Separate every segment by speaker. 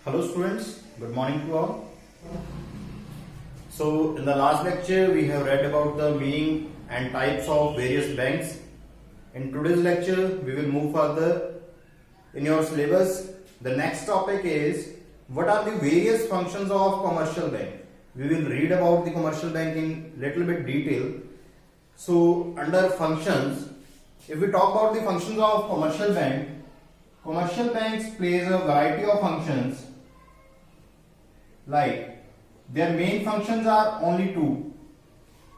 Speaker 1: Hello students, good morning to all. So in the last lecture we have read about the meaning and types of various banks. In today's lecture we will move further in your syllabus. The next topic is what are the various functions of commercial bank. We will read about the commercial bank in little bit detail. So under functions, if we talk about the functions of commercial banks plays a variety of functions. Like their main functions are only two.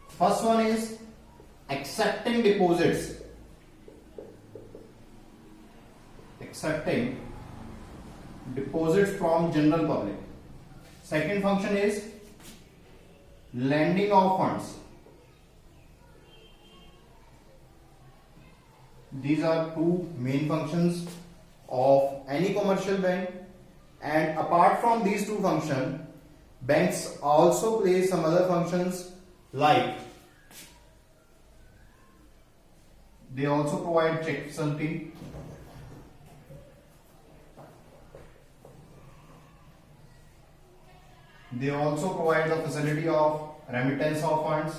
Speaker 1: First one is accepting deposits. Accepting deposits from general public. Second function is lending of funds. These are two main functions of any commercial bank. And apart from these two functions, banks also play some other functions, like they also provide check facility, they also provide the facility of remittance of funds,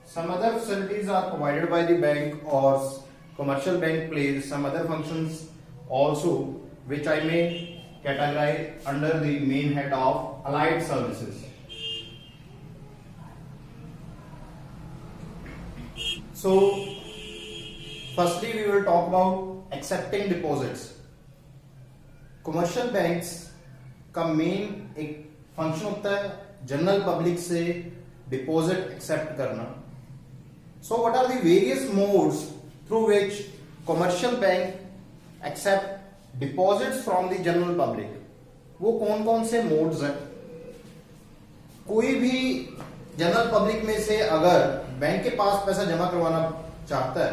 Speaker 1: some other facilities are provided by the bank, or commercial bank plays some other functions also, which I may categorize under the main head of allied services. So firstly we will talk about accepting deposits. Commercial banks का main एक function होता है general public से deposit accept करना. So what are the various modes through which commercial bank accept deposits from the general public. वो कौन कौन से मोड्स हैं. कोई भी जनरल पब्लिक में से अगर बैंक के पास पैसा जमा करवाना चाहता है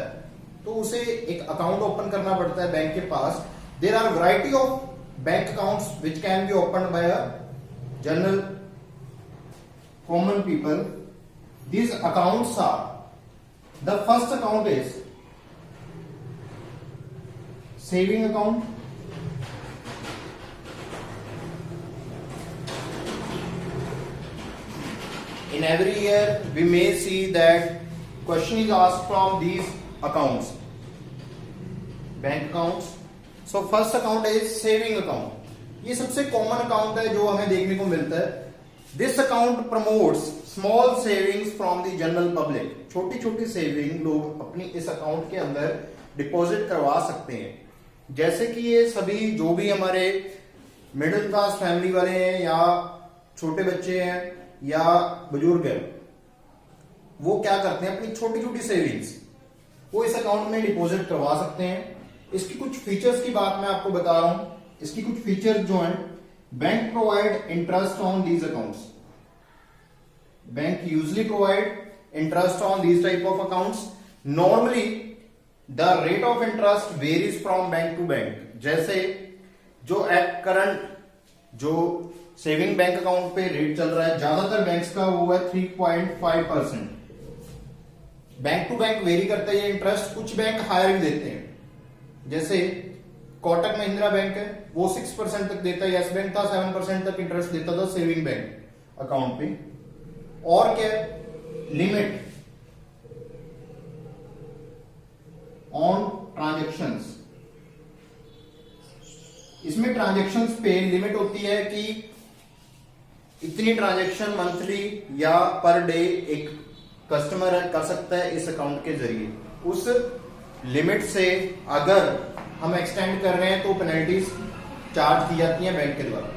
Speaker 1: तो उसे एक अकाउंट ओपन करना पड़ता है बैंक के पास. There are variety of bank accounts which can be opened by a general common people. These accounts are, the first account is saving account, in every year we may see that question is asked from these accounts, bank accounts. So first account is saving account. ये सबसे common account है जो हमें देखने को मिलता है. This account promotes small savings from the general public. छोटी छोटी सेविंग लोग अपनी इस अकाउंट के अंदर डिपॉजिट करवा सकते हैं. जैसे कि ये सभी जो भी हमारे मिडिल क्लास फैमिली वाले हैं या छोटे बच्चे हैं या बुजुर्ग हैं, वो क्या करते हैं अपनी छोटी छोटी सेविंग्स वो इस अकाउंट में डिपॉजिट करवा सकते हैं. इसकी कुछ फीचर्स की बात मैं आपको बता रहा हूं. इसकी कुछ फीचर्स जो हैं, bank provide interest on these accounts. Bank usually provide interest on these type of accounts. Normally the rate of interest varies from bank to bank. जैसे जो एट करंट जो सेविंग बैंक अकाउंट पे rate चल रहा है ज्यादातर banks का वो है 3.5%. बैंक टू बैंक वेरी करता है ये इंटरेस्ट. कुछ बैंक हायर भी देते हैं. जैसे कोटक महिंद्रा बैंक है वो 6% तक देता है. यस बैंक था 7% तक इंटरेस्ट देता था सेविंग बैंक अकाउंट पे. और क्या लिमिट ऑन ट्रांजैक्शंस. इसमें ट्रांजैक्शंस पे लिमिट होती है कि इतनी ट्रांजैक्शन मंथली या पर डे एक कस्टमर कर सकता है इस अकाउंट के जरिए. उस लिमिट से अगर हम एक्सटेंड कर रहे हैं तो पेनल्टीज चार्ज की जाती हैं बैंक के द्वारा.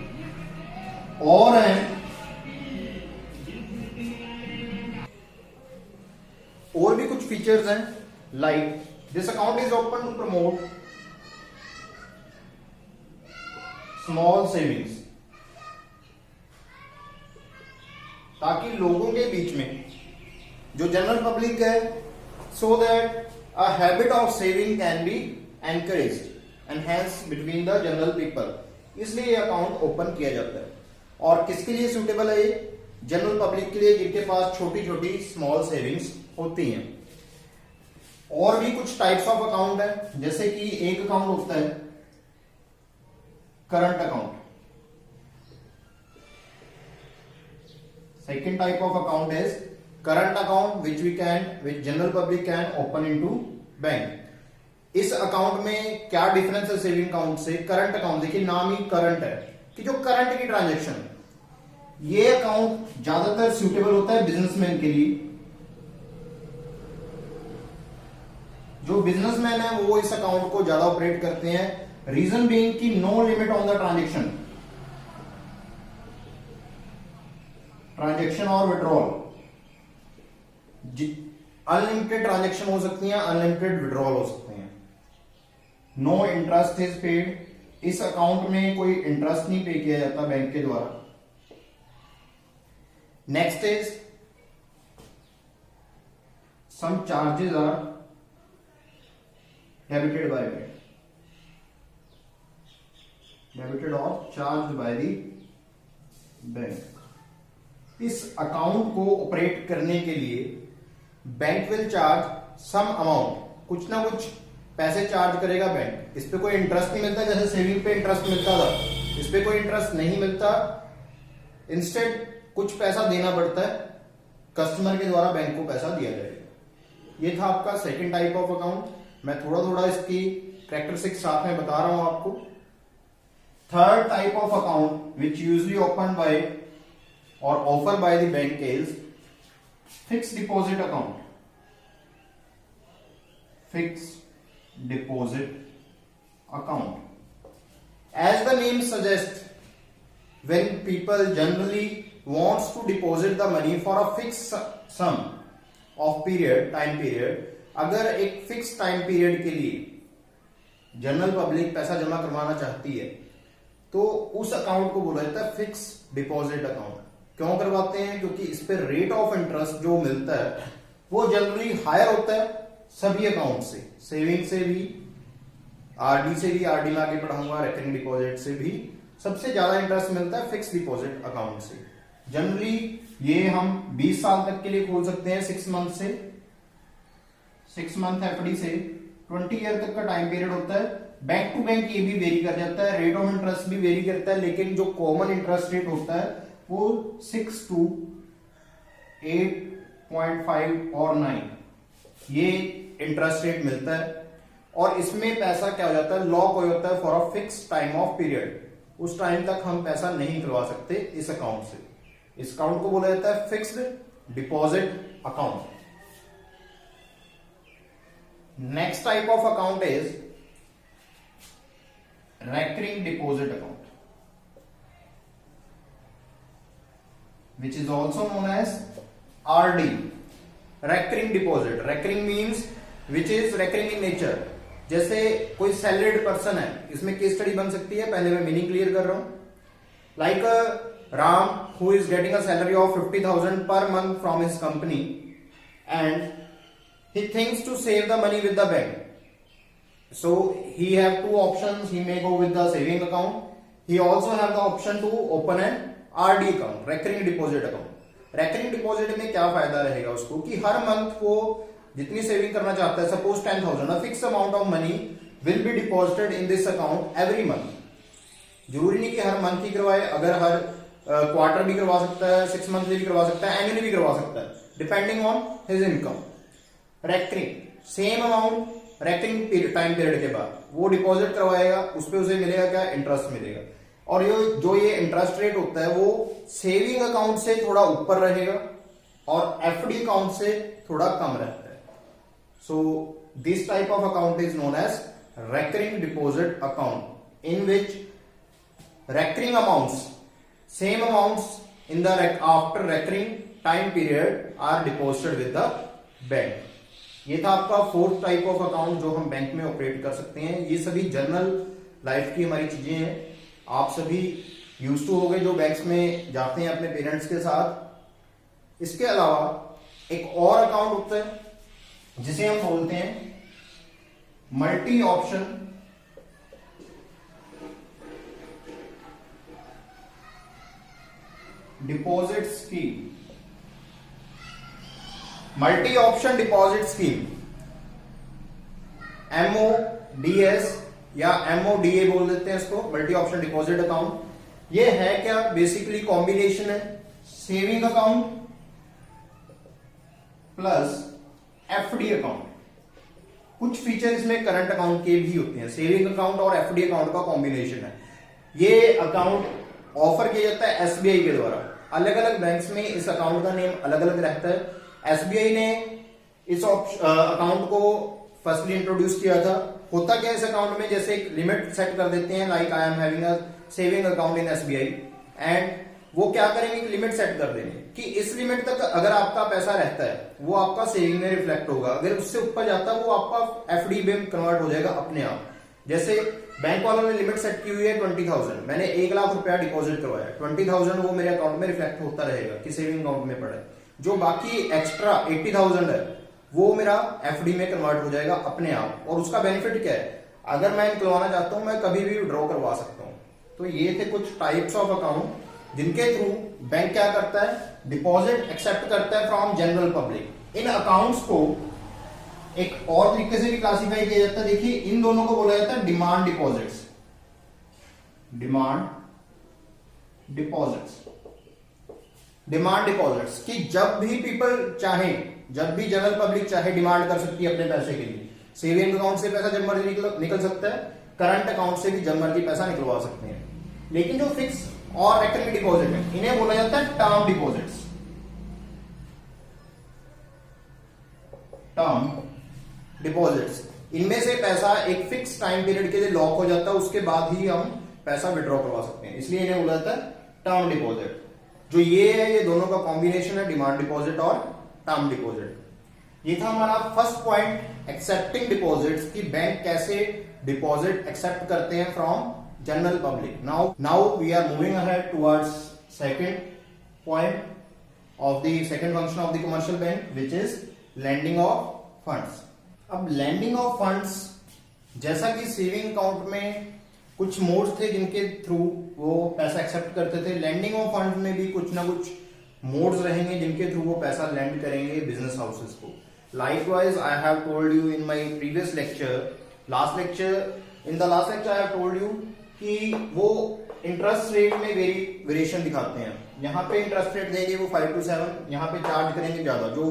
Speaker 1: और भी कुछ फीचर्स हैं, like this account is open to promote small savings. ताकि लोगों के बीच में जो जनरल पब्लिक है so that a habit of saving can be encouraged and hence between the general people. इसलिए ये अकाउंट ओपन किया जाता है. और किसके लिए सुटेबल है ये? जनरल पब्लिक के लिए जिनके पास छोटी छोटी स्मॉल सेविंग्स होती हैं. और भी कुछ टाइप्स ऑफ अकाउंट है, जैसे कि एक अकाउंट होता है current account. Second type of account is current account which general public can open into bank. इस अकाउंट में क्या डिफरेंस है सेविंग अकाउंट से? करंट अकाउंट, देखिए नाम ही करंट है कि जो करंट की ट्रांजैक्शन, ये अकाउंट ज्यादातर सूटेबल होता है बिजनेसमैन के लिए. जो बिजनेसमैन है वो इस अकाउंट को ज्यादा ऑपरेट करते हैं. रीजन बीइंग कि no limit on the transaction और विड्रॉल. अनलिमिटेड ट्रांजैक्शन हो सकती हैं, अनलिमिटेड विड्रॉल हो सकते हैं. No interest is paid. इस अकाउंट में कोई इंटरेस्ट नहीं पे किया जाता बैंक के द्वारा. Next is some charges are debited by bank. Debited और चार्ज बाय द बैंक. इस अकाउंट को ऑपरेट करने के लिए bank will charge some amount, कुछ ना कुछ पैसे चार्ज करेगा बैंक. इस पे कोई इंटरेस्ट नहीं मिलता, जैसे सेविंग पे इंटरेस्ट मिलता था, इस पे कोई इंटरेस्ट नहीं मिलता. इंस्टेड कुछ पैसा देना पड़ता है, कस्टमर के द्वारा बैंक को पैसा दिया जाएगा. ये था आपका सेकंड टाइप ऑफ अकाउंट. मैं थोड़ा थोड़ा इसकी कैरेक्टरिस्टिक्स साथ में बता रहा हूं आपको. Third type of account which usually open by or offered by the bank is fixed deposit account. Fixed deposit account. As the name suggests, when people generally wants to deposit the money for a fixed sum of time period, अगर एक fix time period के लिए general public पैसा जमा करवाना चाहती है तो उस अकाउंट को बोला जाता है फिक्स डिपॉजिट अकाउंट. क्यों करवाते हैं? क्योंकि इस पे रेट ऑफ इंटरेस्ट जो मिलता है वो जनरली हायर होता है सभी अकाउंट से, सेविंग से भी, आरडी से भी, आरडी में आगे पढ़ाऊंगा, रेकरिंग डिपॉजिट से भी. सबसे ज्यादा इंटरेस्ट मिलता है फिक्स डिपॉजिट अकाउंट से. जनरली ये हम 20 साल तक के लिए खोल सकते हैं. 6 मंथ एफडी से 20 ईयर तक का टाइम पीरियड होता है. बैंक टू बैंक ये भी वेरी कर जाता है, रेट ऑफ इंटरेस्ट भी वेरी करता है, लेकिन जो कॉमन इंटरेस्ट रेट होता है वो 6 to 8.5 और 9 ये इंटरेस्ट रेट मिलता है. और इसमें पैसा क्या हो जाता है? लॉक हो जाता है for a fix time of period. उस टाइम तक हम पैसा नहीं करवा सकते इस अकाउंट से. इस अकाउंट को बोला जाता है fixed deposit account. Next type of account is recurring deposit account, which is also known as RD, recurring deposit. Recurring means which is recurring in nature. जैसे कोई सैलरीड पर्सन है, इसमें केस स्टडी बन सकती है. पहले मैं मीनिंग क्लियर कर रहा हूं. Like Ram who is getting a salary of 50,000 per month from his company and he thinks to save the money with the bank. So he have two options. He may go with the saving account. He also have the option to open an RD account, recurring deposit account. Recurring deposit में क्या फायदा रहेगा उसको कि हर month को जितनी saving करना चाहता है, suppose 10,000, a fix amount of money will be deposited in this account every month. जरूरी नहीं कि हर मंथ ही करवाए, अगर हर क्वार्टर भी करवा सकता है, 6 मंथली भी करवा सकता है, एनुअली भी करवा सकता है, depending on his income. Recurring same amount recurring time period के बाद वो डिपॉजिट करवाएगा, उस पर उसे मिलेगा क्या? इंटरेस्ट मिलेगा. और ये इंटरेस्ट रेट होता है वो सेविंग अकाउंट से थोड़ा ऊपर रहेगा और एफडी अकाउंट से थोड़ा कम रहता है. So this type of account is known as recurring deposit account in which recurring amounts, same amounts in the after recurring time period are deposited with the bank. ये था आपका फोर्थ टाइप ऑफ अकाउंट जो हम bank में operate कर सकते हैं. ये सभी जनरल लाइफ की हमारी चीजें हैं. आप सभी यूज टू हो गए जो बैंक्स में जाते हैं अपने पेरेंट्स के साथ. इसके अलावा एक और अकाउंट होता है जिसे हम बोलते हैं multi option deposit scheme. Multi option deposit scheme MODS या MODA बोल देते हैं इसको, मल्टी ऑप्शन डिपॉजिट अकाउंट। ये है क्या, बेसिकली कॉम्बिनेशन है saving account plus FD account. कुछ फीचर इसमें करंट अकाउंट के भी होते हैं, सेविंग अकाउंट और FD अकाउंट का कॉम्बिनेशन है। ये अकाउंट ऑफर किया जाता है SBI के द्वारा। अलग अलग बैंक्स में इस अकाउंट का नेम अलग अलग रहता है। SBI ने इस अकाउंट को फर्स्टली इंट्रोड्यूस किया था। होता क्या इस अकाउंट में, जैसे एक लिमिट सेट कर देते हैं, like I am having a saving account in SBI, and वो क्या करेंगे कि लिमिट सेट कर देंगे कि इस लिमिट तक अगर आपका पैसा रहता है वो आपका सेविंग में रिफ्लेक्ट होगा, अगर उससे ऊपर जाता है वो आपका FD में कन्वर्ट हो जाएगा अपने आप। जैसे बैंक वालों ने लिमिट सेट की हुई है 20,000, मैंने 1 लाख रुपया डिपॉजिट करवाया, 20,000 वो मेरे अकाउंट में रिफ्लेक्ट होता रहेगा कि सेविंग अकाउंट में पड़ा है। जो बाकी एक्स्ट्रा 80,000 है वो मेरा FD में कन्वर्ट हो जाएगा अपने आप। और उसका बेनिफिट क्या है, अगर मैं निकलवाना चाहता हूं मैं कभी भी विड्रॉ करवा सकता हूं। तो ये थे कुछ टाइप्स ऑफ अकाउंट जिनके थ्रू बैंक क्या करता है, डिपॉजिट एक्सेप्ट करता है from general public. In accounts को एक और तरीके से भी क्लासिफाई किया जाता है। देखिए इन दोनों को बोला जाता है demand deposits. Demand deposits, demand deposits कि जब भी पीपल चाहे, जब भी जनरल पब्लिक चाहे डिमांड कर सकती है अपने पैसे के लिए। सेविंग अकाउंट से पैसा जब मर्जी निकल सकता है, करंट अकाउंट से भी जब मर्जी पैसा निकलवा सकते हैं। लेकिन जो फिक्स और रेकरिंग डिपॉजिट है इन्हें बोला जाता है टर्म डिपॉजिट्स। टर्म डिपॉजिट्स, इनमें से पैसा एक फिक्स टाइम पीरियड के लिए लॉक हो जाता है, उसके बाद ही हम पैसा विड्रॉ करवा सकते हैं, इसलिए इन्हें बोला जाता है टर्म डिपॉजिट। जो ये है ये दोनों का कॉम्बिनेशन है, डिमांड डिपॉजिट और टर्म डिपॉजिट। ये था हमारा फर्स्ट पॉइंट, एक्सेप्टिंग डिपॉजिट्स, कि बैंक कैसे डिपॉजिट एक्सेप्ट करते हैं from general public. Now we are moving ahead towards second point of the second function of the commercial bank, which is lending of funds. अब lending of funds, जैसा कि saving account में कुछ modes थे जिनके through वो पैसा accept करते थे, लैंडिंग ऑफ फंड में भी कुछ ना कुछ मोड्स रहेंगे जिनके थ्रू वो पैसा लैंड करेंगे बिजनेस हाउसेस को। Likewise, I have told you in my previous lecture, in the last lecture I have told you कि वो इंटरेस्ट रेट में वेरिएशन दिखाते हैं। यहाँ पे इंटरेस्ट रेट देंगे वो 5 to 7, यहाँ पे चार्ज करेंगे ज्यादा। जो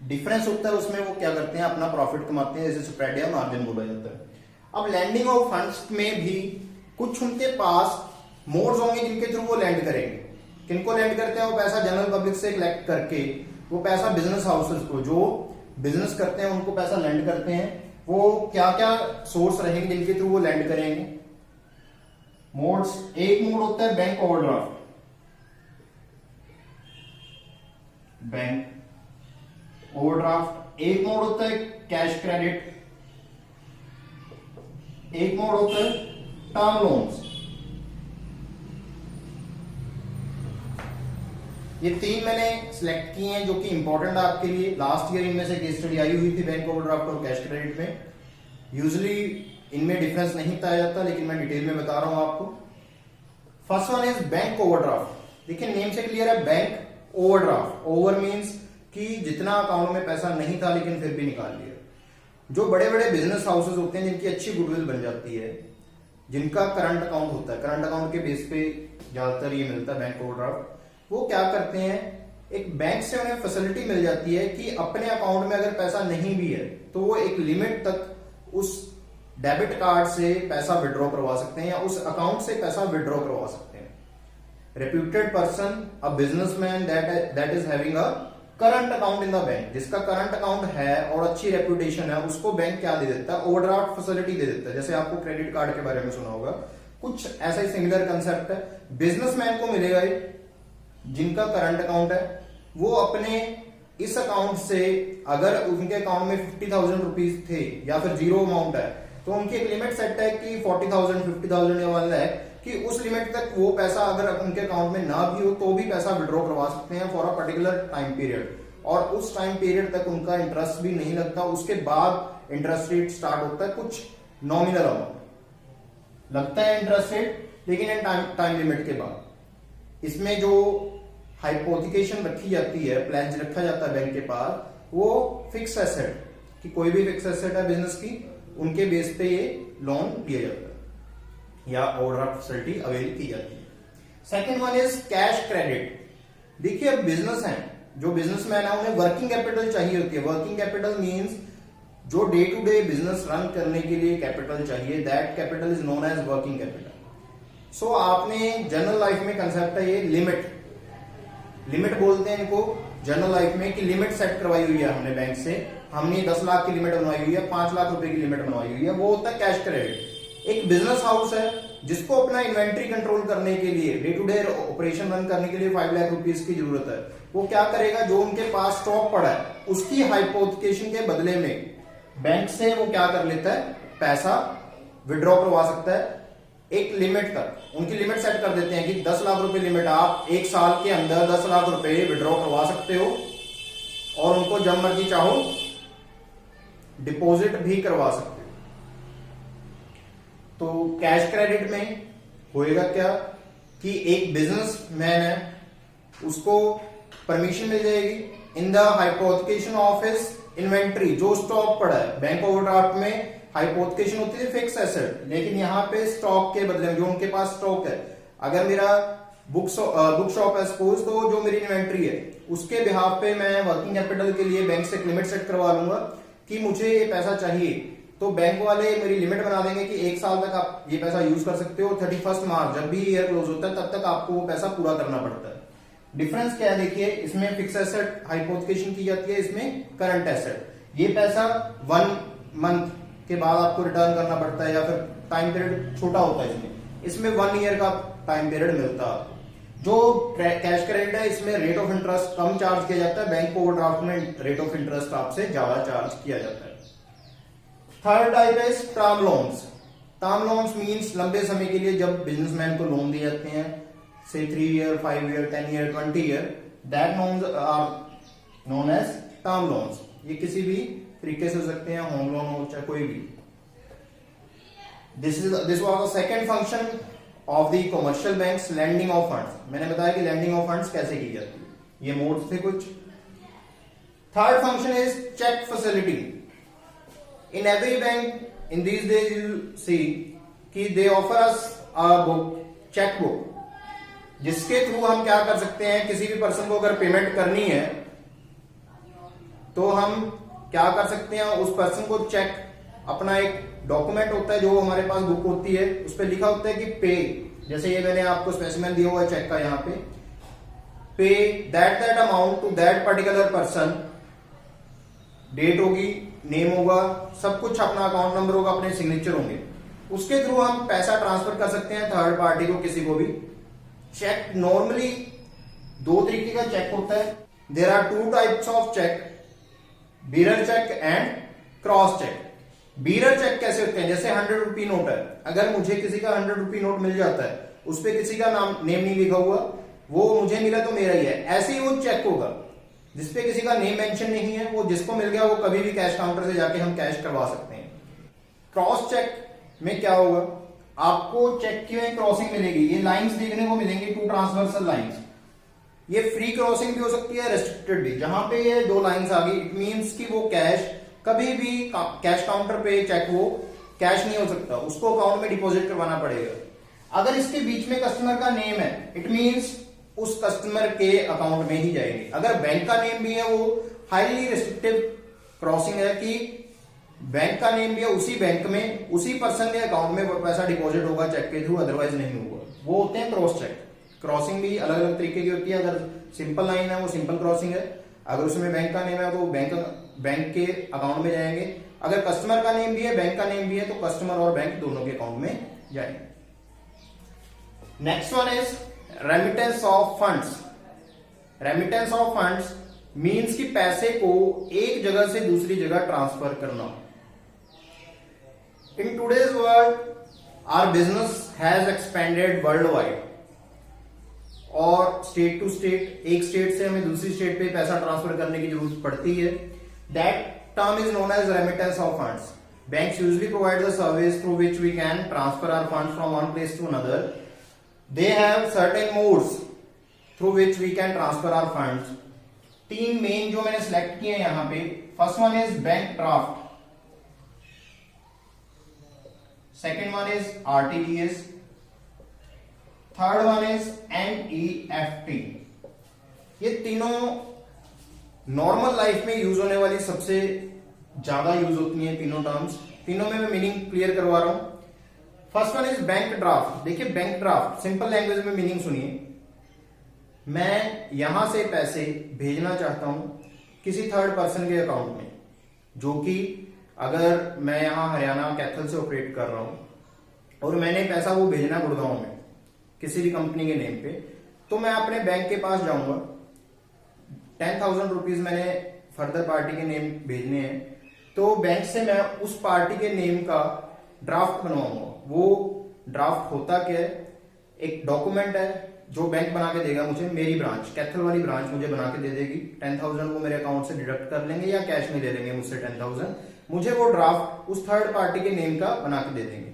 Speaker 1: डिफरेंस होता है उसमें वो क्या करते हैं, अपना प्रॉफिट कमाते हैं, जैसे स्प्रेड या मार्जिन बोला जाता है। अब लैंडिंग ऑफ फंड्स में भी कुछ उनके पास मोड्स होंगे जिनके थ्रू वो लैंड करेंगे। किनको लैंड करते हैं, वो पैसा जनरल पब्लिक से कलेक्ट करके वो पैसा बिजनेस हाउसेस को, जो बिजनेस करते हैं उनको पैसा लैंड करते हैं। वो क्या क्या सोर्स रहेंगे जिनके थ्रू वो लैंड करेंगे। मोड्स, एक मोड होता है बैंक ओवरड्राफ्ट, बैंक ओवरड्राफ्ट। एक मोड होता है कैश क्रेडिट, एक मोड होता है टर्म लोन्स। ये तीन मैंने सिलेक्ट किए हैं जो कि इंपॉर्टेंट आपके लिए। लास्ट ईयर इनमें से केस स्टडी आई हुई थी बैंक ओवरड्राफ्ट और कैश क्रेडिट में। यूजुअली इनमें डिफरेंस नहीं पाया जाता, लेकिन मैं डिटेल में बता रहा हूं आपको। First one is bank overdraft. देखिए नेम से क्लियर है, बैंक ओवरड्राफ्ट। ओवर मींस कि जितना अकाउंट में पैसा नहीं था लेकिन फिर भी निकाल लिया। जो बड़े बड़े बिजनेस हाउसेस होते हैं जिनकी अच्छी गुडविल बन जाती है, जिनका करंट अकाउंट होता है, करंट अकाउंट के बेस पे ज्यादातर ये मिलता है बैंक ओवरड्राफ्ट। वो क्या करते हैं, एक बैंक से उन्हें फैसिलिटी मिल जाती है कि अपने अकाउंट में अगर पैसा नहीं भी है तो वो एक लिमिट तक उस डेबिट कार्ड से पैसा विड्रॉ करवा सकते हैं या उस अकाउंट से पैसा विड्रॉ करवा सकते हैं। Reputed person, a businessman that is having a current account in the bank, जिसका करंट अकाउंट है और अच्छी रेप्यूटेशन है, उसको बैंक क्या दे देता है, ओवरड्राफ्ट फैसिलिटी दे देता है। जैसे आपको क्रेडिट कार्ड के बारे में सुना होगा, कुछ ऐसा ही सिमिलर कंसेप्ट है। बिजनेसमैन को मिलेगा जिनका करंट अकाउंट है, वो अपने इस अकाउंट से, अगर उनके अकाउंट में 50,000 रुपीज थे या फिर जीरो अमाउंट है, तो उनकी एक लिमिट सेट है कि 40,000 50,000 या वाला है कि उस लिमिट तक वो पैसा अगर उनके अकाउंट में ना भी हो तो भी पैसा विड्रॉ करवा सकते हैं for a particular time period. और उस टाइम पीरियड तक उनका इंटरेस्ट भी नहीं लगता। उसके बाद इंटरेस्ट रेट स्टार्ट होता है कुछ नॉमिनल अमाउंट लगता है इंटरेस्ट रेट, लेकिन टाइम लिमिट के बाद। इसमें जो हाइपोथिकेशन रखी जाती है, प्लेज रखा जाता है बैंक के पास, वो फिक्स एसेट कि कोई भी फिक्स एसेट है बिजनेस की, उनके बेस पे ये लोन दिया जाता है या ओवरड्राफ्ट फैसिलिटी अवेल की जाती है। Second one is cash credit. देखिए अब बिजनेस है, जो बिजनेसमैन है उन्हें वर्किंग कैपिटल चाहिए होती है। वर्किंग कैपिटल मींस जो day to day business run करने के लिए कैपिटल चाहिए, that capital is known as working capital. So आपने जनरल लाइफ में कंसेप्ट है ये लिमिट बोलते हैं इनको जनरल लाइफ में, कि लिमिट सेट करवाई हुई है हमने बैंक से, हमने 10 लाख की लिमिट बनवाई हुई है, 5 लाख रुपए की लिमिट बनवाई हुई है, वो होता है कैश क्रेडिट। एक बिजनेस हाउस है जिसको अपना इन्वेंट्री कंट्रोल करने के लिए, day to day operation run करने के लिए 5 लाख रुपीज की जरूरत है, वो क्या करेगा, जो उनके पास स्टॉक पड़ा है उसकी हाइपोथिकेशन के बदले में बैंक से वो क्या कर लेता है, पैसा विड्रॉ करवा सकता है एक लिमिट तक। उनकी लिमिट सेट कर देते हैं कि 10 लाख रुपए लिमिट, आप एक साल के अंदर 10 लाख रुपए विड्रॉ करवा सकते हो और उनको जब मर्जी चाहो डिपॉजिट भी करवा सकते हो। तो कैश क्रेडिट में होएगा क्या कि एक बिजनेसमैन है उसको परमिशन मिल जाएगी in the hypothecation of his inventory, जो स्टॉक पड़ा है। बैंक ओवरड्राफ्ट में हाइपोथिकेशन होती है फिक्स एसेट, लेकिन यहाँ पे स्टॉक के बदले में जो उनके पास स्टॉक है, अगर मेरा बुक शॉप है सपोज, तो जो मेरी इन्वेंट्री है उसके बिहाफ पे मैं वर्किंग कैपिटल के लिए बैंक से लिमिट सेट करवा लूंगा कि मुझे ये पैसा चाहिए, तो बैंक वाले मेरी लिमिट बना देंगे कि 1 साल तक आप ये पैसा यूज कर सकते हो, 31 मार्च जब भी ईयर क्लोज होता है तब तक आपको वो पैसा पूरा करना पड़ता है। डिफरेंस क्या है देखिए, इसमें फिक्स एसेट हाइपोथिकेशन की जाती है, इसमें करंट एसेट। ये पैसा 1 मंथ के बाद आपको रिटर्न करना पड़ता है या फिर टाइम पीरियड छोटा होता है इसमें 1 ईयर का टाइम पीरियड मिलता है। जो कैश क्रेडिट है इसमें rate of interest come charge किया जाता है, बैंक ओवरड्राफ्ट में रेट ऑफ इंटरेस्ट आपसे ज्यादा चार्ज किया जाता है। थर्ड टाइप है term loans. Term loans means लंबे समय के लिए जब बिजनेसमैन को लोन दिए जाते हैं, say 3 year, 5 year, 10 year, 20 year, that loans are known as term loans। ये किसी भी तरीके से हो सकते हैं, होम लोन हो चाहे कोई भी। This was the second function of the commercial banks, lending of funds। मैंने बताया कि lending of funds कैसे की जाती है, ये मोड्स थे कुछ। Third function is check facility। In every bank in these days you see कि they offer us a book, check book, जिसके थ्रू हम क्या कर सकते हैं, किसी भी पर्सन को अगर पेमेंट करनी है तो हम क्या कर सकते हैं, उस पर्सन को चेक, अपना एक डॉक्यूमेंट होता है जो हमारे पास बुक होती है, उस पर लिखा होता है कि पे, जैसे ये मैंने आपको स्पेसिमेन दिया हुआ है चेक का, यहाँ पे that amount to that particular person, date होगी, नेम होगा, सब कुछ, अपना अकाउंट नंबर होगा, अपने सिग्नेचर होंगे, उसके थ्रू हम पैसा ट्रांसफर कर सकते हैं थर्ड पार्टी को, किसी को भी। चेक नॉर्मली 2 तरीके का चेक होता है। There are 2 types of cheque, bearer cheque and cross cheque. Bearer cheque कैसे होते हैं, जैसे 100 रुपी नोट है, अगर मुझे किसी का 100 रुपी नोट मिल जाता है, उस पर किसी का नेम नहीं लिखा हुआ, वो मुझे मिला तो मेरा ही है, ऐसे ही वो चेक होगा जिसपे किसी का नेम मेंशन नहीं है, वो जिसको मिल गया वो कभी भी कैश काउंटर से जाके हम कैश करवा सकते हैं। क्रॉस चेक में क्या होगा, आपको चेक की क्रॉसिंग मिलेगी, ये लाइंस देखने को मिलेंगी, 2 ट्रांसवर्सल लाइंस। ये फ्री क्रॉसिंग भी हो सकती है, रेस्ट्रिक्टेड भी। जहां पे ये 2 लाइंस आ गई, इट मींस कि वो कैश कभी भी कैश काउंटर पे चेक वो कैश नहीं हो सकता, उसको अकाउंट में डिपॉजिट करवाना पड़ेगा। अगर इसके बीच में कस्टमर का नेम है, इट मींस उस कस्टमर के अकाउंट में ही जाएगी। अगर बैंक का नेम भी है, वो हाईली रेस्ट्रिक्टिव क्रॉसिंग है कि बैंक का नेम भी है, उसी बैंक में उसी पर्सन के अकाउंट में पैसा डिपॉजिट होगा चेक के थ्रू, अदरवाइज नहीं होगा। वो होते हैं क्रॉस चेक। क्रॉसिंग भी अलग अलग तरीके की होती है। अगर सिंपल लाइन है वो सिंपल क्रॉसिंग है, अगर उसमें बैंक का नेम है तो बैंक के अकाउंट में जाएंगे, अगर कस्टमर का नेम भी है, बैंक का नेम भी है, तो कस्टमर और बैंक दोनों के अकाउंट में जाएंगे। Next one is remittance of funds. Remittance of funds means कि पैसे को एक जगह से दूसरी जगह ट्रांसफर करना। In today's world, our business has expanded worldwide, और स्टेट टू स्टेट, एक स्टेट से हमें दूसरी स्टेट पे पैसा ट्रांसफर करने की जरूरत पड़ती है। That term is known as remittance of funds. Banks usually provide the service through which we can transfer our funds from one place to another. They have certain modes through which we can transfer our funds. 3 main जो मैंने select किए हैं यहाँ पे, first one is bank draft. second one is RTGS, third one is NEFT। ये तीनों normal life में use होने वाली सबसे ज्यादा यूज होती हैं तीनों टर्म्स। तीनों में मैं मीनिंग क्लियर करवा रहा हूं। First one is bank draft. देखिए बैंक ड्राफ्ट सिंपल लैंग्वेज में मीनिंग सुनिए। मैं यहां से पैसे भेजना चाहता हूं किसी थर्ड पर्सन के अकाउंट में, जो कि अगर मैं यहां हरियाणा कैथल से ऑपरेट कर रहा हूं और मैंने पैसा वो भेजना गुड़गांव में किसी भी कंपनी के नेम पे, तो मैं अपने बैंक के पास जाऊंगा। 10,000 रुपीज मैंने फर्दर पार्टी के नेम भेजने हैं, तो बैंक से मैं उस पार्टी के नेम का ड्राफ्ट बनवाऊंगा। वो ड्राफ्ट होता क्या है? एक डॉक्यूमेंट है जो बैंक बना के देगा मुझे। मेरी ब्रांच, कैथल वाली ब्रांच मुझे बना के दे देगी। 10,000 वो मेरे अकाउंट से डिडक्ट कर लेंगे या कैश में ले लेंगे मुझसे 10,000। मुझे वो ड्राफ्ट उस थर्ड पार्टी के नेम का बना के दे देंगे।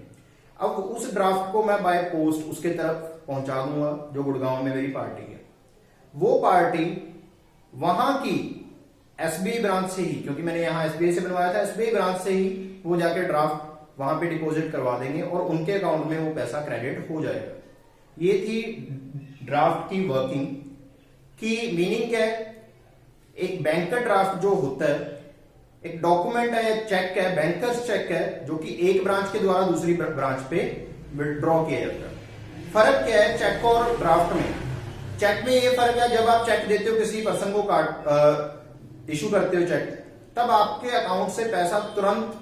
Speaker 1: अब उस ड्राफ्ट को मैं बाय पोस्ट उसके तरफ पहुंचा दूंगा जो गुड़गांव में मेरी पार्टी है। वो पार्टी वहां की एसबीआई ब्रांच से ही, क्योंकि मैंने यहां एसबीआई से बनवाया था, एसबीआई ब्रांच से ही वो जाके ड्राफ्ट वहां पे डिपॉजिट करवा देंगे और उनके अकाउंट में वो पैसा क्रेडिट हो जाएगा। ये थी ड्राफ्ट की वर्किंग की मीनिंग क्या है? एक बैंक का ड्राफ्ट जो होता है एक डॉक्यूमेंट है, चेक है, बैंकर्स चेक है, जो कि एक ब्रांच के द्वारा दूसरी ब्रांच पे विड्रॉ किया जाता है। फर्क क्या है चेक और ड्राफ्ट में? चेक में ये फर्क है, जब आप चेक देते हो किसी पर्सन को इशू करते हो चेक, तब आपके अकाउंट से पैसा तुरंत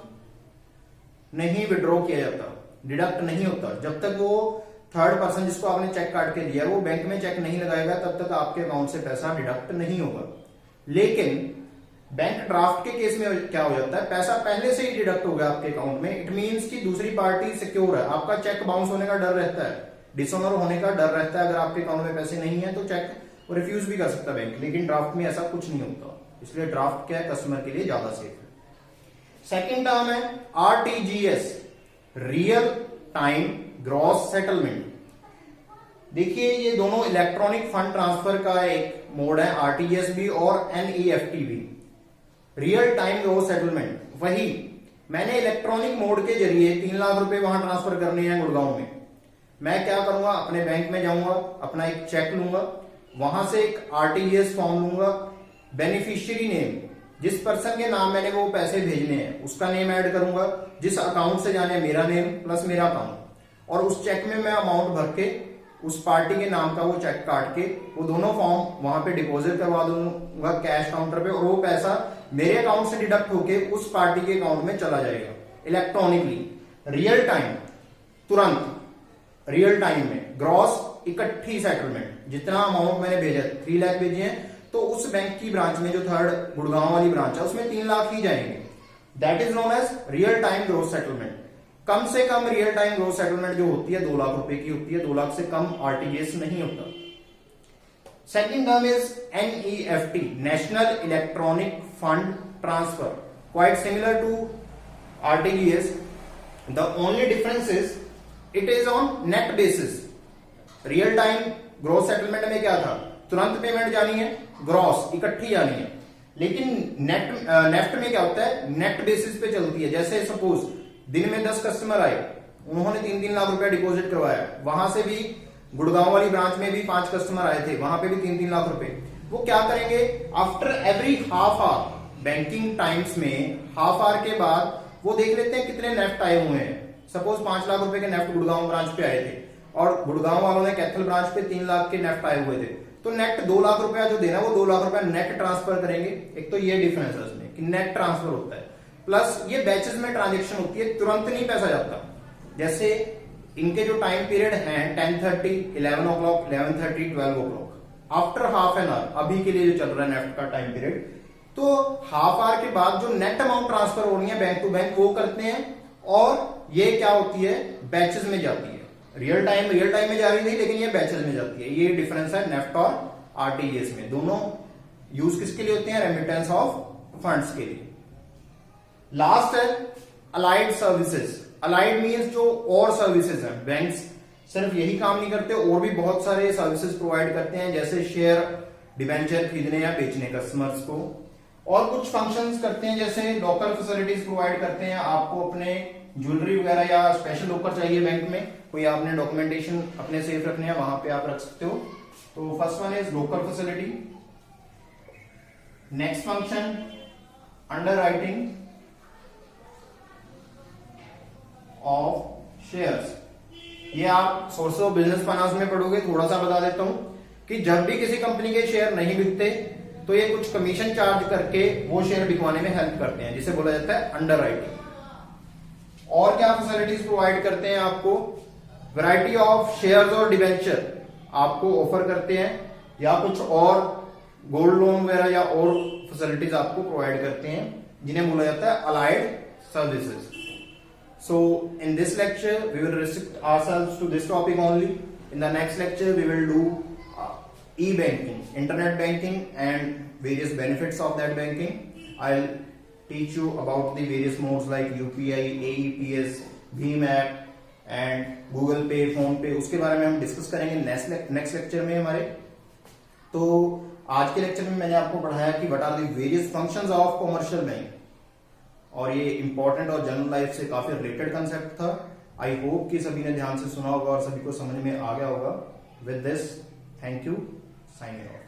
Speaker 1: नहीं विड्रॉ किया जाता, डिडक्ट नहीं होता। जब तक वो थर्ड पर्सन जिसको आपने चेक काट के दिया वो बैंक में चेक नहीं लगाएगा, तब तक आपके अकाउंट से पैसा डिडक्ट नहीं होगा। लेकिन बैंक ड्राफ्ट के केस में क्या हो जाता है? पैसा पहले से ही डिडक्ट हो गया आपके अकाउंट में। इट मींस कि दूसरी पार्टी सिक्योर है। आपका चेक बाउंस होने का डर रहता है, डिसऑनर होने का डर रहता है। अगर आपके अकाउंट में पैसे नहीं है तो चेक रिफ्यूज भी कर सकता है बैंक, लेकिन ड्राफ्ट में ऐसा कुछ नहीं होता। इसलिए ड्राफ्ट क्या है, कस्टमर के लिए ज्यादा सेफ है। सेकेंड टर्म है RTGS, real time gross settlement. देखिए ये दोनों इलेक्ट्रॉनिक फंड ट्रांसफर का एक मोड है, आरटीजीएस भी और एनईएफटी भी। रियल टाइम ग्रॉस सेटलमेंट वही, मैंने इलेक्ट्रॉनिक मोड के जरिए 3 लाख रुपए वहां ट्रांसफर करने हैं गुड़गांव में। मैं क्या करूंगा, अपने बैंक में जाऊंगा, अपना एक चेक लूंगा, वहां से एक आरटीजीएस फॉर्म लूंगा, बेनिफिशियरी नेम, जिस पर्सन के नाम मैंने वो पैसे भेजने हैं उसका नेम ऐड करूंगा, जिस अकाउंट से जाने मेरा नेम प्लस मेरा अकाउंट, और उस चेक में मैं अमाउंट भर के उस पार्टी के नाम का वो चेक काट के वो दोनों फॉर्म वहां पे डिपॉजिट करवा दूंगा कैश काउंटर पे, और वो पैसा मेरे अकाउंट से डिडक्ट होके उस पार्टी के अकाउंट में चला जाएगा इलेक्ट्रॉनिकली। रियल टाइम, तुरंत रियल टाइम में ग्रॉस इकट्ठी सेटलमेंट। जितना अमाउंट मैंने भेजा 3 लाख भेजे हैं, तो उस बैंक की ब्रांच में जो थर्ड गुड़गांव वाली ब्रांच है उसमें 3 लाख ही जाएंगे। That is known as real time gross settlement. कम से कम रियल टाइम ग्रॉस सेटलमेंट जो होती है 2 लाख रुपए की होती है, 2 लाख से कम आरटीजीएस नहीं होता। Second term is NEFT, national electronic fund transfer, quite similar to RTGS. The only difference is it is on net basis. Real time gross settlement में क्या था, तुरंत पेमेंट जानी है, ग्रॉस इकट्ठी जानी है। लेकिन नेफ्ट में क्या होता है, नेट बेसिस पे चलती है। जैसे सपोज दिन में 10 कस्टमर आए, उन्होंने 3-3 लाख रुपया डिपॉजिट करवाया, वहां से भी गुड़गांव वाली ब्रांच में भी 5 कस्टमर आए थे, वहां पे भी 3-3 लाख रुपए। वो क्या करेंगे, after every half hour, banking times में हाफ आवर के बाद वो देख लेते हैं कितने नेफ्ट आए हुए हैं। सपोज 5 लाख रुपए के नेफ्ट गुड़गांव ब्रांच पे आए थे और गुड़गांव वालों ने कैथल ब्रांच पे 3 लाख के नेफ्ट आए हुए थे, तो नेट 2 लाख रुपया जो देना वो 2 लाख रुपया नेट ट्रांसफर करेंगे। एक तो ये डिफरेंस है उसमें कि नेट ट्रांसफर होता है, प्लस ये बैचेस में ट्रांजेक्शन होती है, तुरंत नहीं पैसा जाता। जैसे इनके जो टाइम पीरियड है 10:30, 11 o'clock, 11:30, 12 o'clock, after half an hour अभी के लिए जो चल रहा है नेफ्ट का टाइम पीरियड, तो हाफ आवर के बाद जो नेट अमाउंट ट्रांसफर होनी है बैंक टू बैंक वो करते हैं, और ये क्या होती है, बैचेस में जाती है। रियल टाइम में जा रही थी, लेकिन ये बैचेस में जाती है। ये डिफरेंस है नेफ्ट और आरटीजीएस में। दोनों यूज किसके लिए होते हैं, रेमिटेंस ऑफ फंड्स के लिए। लास्ट है अलाइड सर्विसेज। अलाइड मीन्स जो और सर्विसेज हैं, बैंक्स सिर्फ यही काम नहीं करते, और भी बहुत सारे सर्विसेज प्रोवाइड करते हैं, जैसे शेयर डिबेंचर खरीदने या बेचने कस्टमर्स को, और कुछ फंक्शंस करते हैं, जैसे लोकल फैसिलिटीज प्रोवाइड करते हैं आपको अपने ज्वेलरी वगैरह या स्पेशल लॉकर चाहिए बैंक में, कोई आपने डॉक्यूमेंटेशन अपने सेफ रखने हैं, वहां पे आप रख सकते हो। तो first one is locker facility. Next function underwriting of shares. ये आप सोर्स ऑफ बिजनेस फाइनेंस में पढ़ोगे। थोड़ा सा बता देता हूं कि जब भी किसी कंपनी के शेयर नहीं बिकते तो ये कुछ कमीशन चार्ज करके वो शेयर बिकवाने में हेल्प करते हैं, जिसे बोला जाता है अंडरराइटिंग। और क्या फैसिलिटीज प्रोवाइड करते हैं आपको? वैरायटी ऑफ शेयर्स और डिबेंचर आपको ऑफर करते हैं, या कुछ और गोल्ड लोन वगैरह या और फैसिलिटीज आपको प्रोवाइड करते हैं, जिन्हें बोला जाता है allied services. So in this lecture we will restrict ourselves to this topic only. In the next lecture we will do e-banking, internet banking and various benefits of that banking. I'll teach you about the various modes like UPI, AEPS, Bhim app and Google Pay, Phone Pay. उसके बारे में हम discuss करेंगे next lecture में हमारे। तो आज के लेक्चर में मैंने आपको पढ़ाया कि what are the various functions of commercial bank, और ये इंपॉर्टेंट और जनरल लाइफ से काफी रिलेटेड कंसेप्ट था। आई होप कि सभी ने ध्यान से सुना होगा और सभी को समझ में आ गया होगा। With this, thank you, signing off.